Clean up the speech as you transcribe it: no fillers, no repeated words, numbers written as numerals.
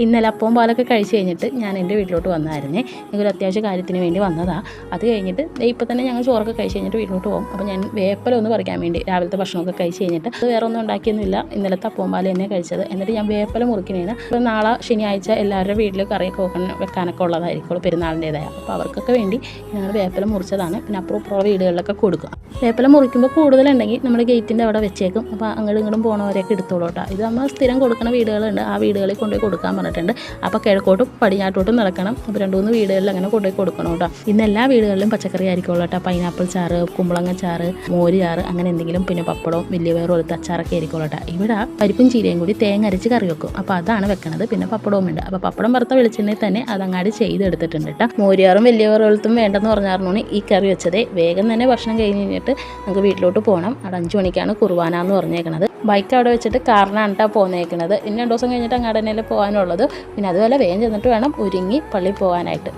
ഇന്നലെ അപ്പവും പാലൊക്കെ കഴിച്ച് കഴിഞ്ഞിട്ട് ഞാൻ എൻ്റെ വീട്ടിലോട്ട് വന്നായിരുന്നേ. എനിക്കൊരു അത്യാവശ്യ കാര്യത്തിന് വേണ്ടി വന്നതാണ്. അത് കഴിഞ്ഞിട്ട് ഇപ്പോൾ തന്നെ ഞങ്ങൾ ചോറൊക്കെ കഴിച്ച് കഴിഞ്ഞിട്ട് വീട്ടിലോട്ട് പോകും. അപ്പോൾ ഞാൻ വേപ്പല ഒന്ന് പറിക്കാൻ വേണ്ടി രാവിലത്തെ ഭക്ഷണമൊക്കെ കഴിച്ച് കഴിഞ്ഞിട്ട് അത് വേറെ ഒന്നും ഉണ്ടാക്കിയൊന്നുമില്ല, ഇന്നലത്തെ അപ്പവും പാല് തന്നെ കഴിച്ചത്. എന്നിട്ട് ഞാൻ വേപ്പല മുറിക്കണേന് ഇപ്പോൾ നാളെ ശനിയാഴ്ച എല്ലാവരുടെ വീട്ടിൽ കറിയൊക്കെ വെക്കാനൊക്കെ ഉള്ളതായിരിക്കും പെരുന്നാളിൻ്റേതായ. അപ്പോൾ അവർക്കൊക്കെ വേണ്ടി ഞങ്ങൾ വേപ്പല മുറിച്ചതാണ്. പിന്നെ അപ്പുറം വീടുകളിലൊക്കെ കൊടുക്കും. വേപ്പല മുറിക്കുമ്പോൾ കൂടുതലുണ്ടെങ്കിൽ നമ്മൾ ഗേറ്റിൻ്റെ അവിടെ വെച്ചേക്കും. അപ്പോൾ അങ്ങോട്ടും ഇങ്ങോട്ടും പോകണവരെയൊക്കെ എടുത്തോളൂ കേട്ടോ. ഇത് നമ്മൾ സ്ഥിരം കൊടുക്കുന്ന വീടുകളുണ്ട്, ആ വീടുകളിൽ കൊണ്ടുപോയി കൊടുക്കാൻ പറഞ്ഞിട്ടുണ്ട്. അപ്പോൾ കിഴക്കോട്ടും പടിഞ്ഞാട്ടോട്ടും നടക്കണം. അപ്പോൾ 2-3 വീടുകളിൽ അങ്ങനെ കൊണ്ടുപോയി കൊടുക്കണം കേട്ടോ. ഇന്ന് എല്ലാ വീടുകളിലും പച്ചക്കറി ആയിരിക്കുള്ളൂ കേട്ടോ. പൈനാപ്പിൾ ചാറ്, കുമ്പളങ്ങ ചാറ്, മോര് ചാറ്, അങ്ങനെ എന്തെങ്കിലും, പിന്നെ പപ്പടവും വലിയ വേറെ ഒരു അച്ചാറൊക്കെ ആയിരിക്കുള്ളൂ കേട്ടോ. ഇവിടെ പരിപ്പും ചീരയും കൂടി തേങ്ങ അരച്ച് കറി വെക്കും. അപ്പോൾ അതാണ് വെക്കണത്. പിന്നെ പപ്പടവും ഉണ്ട്. അപ്പോൾ പപ്പടം വറുത്ത വെളിച്ചെണ്ണയിൽ തന്നെ അതങ്ങാടി ചെയ്തെടുത്തിട്ടുണ്ട് കേട്ടോ. മോരുചാറും വലിയ വേറെത്തും വേണ്ടെന്ന് പറഞ്ഞായിരുന്നു ഈ കറി വെച്ചതേ. വേഗം തന്നെ ഭക്ഷണം കഴിഞ്ഞിട്ട് നമുക്ക് വീട്ടിലോട്ട് പോകണം. അവിടെ 5 മണിക്കാണ് കുർബാന എന്ന് പറഞ്ഞേക്കണത്. ബൈക്ക് അവിടെ വെച്ചിട്ട് കാറിനാണ് കേട്ടോ പോന്നേക്കണത്. ഇനി 2 ദിവസം കഴിഞ്ഞിട്ട് അങ്ങോട്ട് തന്നെയല്ലേ പോകാനുള്ളത്. പിന്നെ അതുപോലെ വേഗം ചെന്നിട്ട് വേണം ഒരുങ്ങി പള്ളിയിൽ പോകാനായിട്ട്.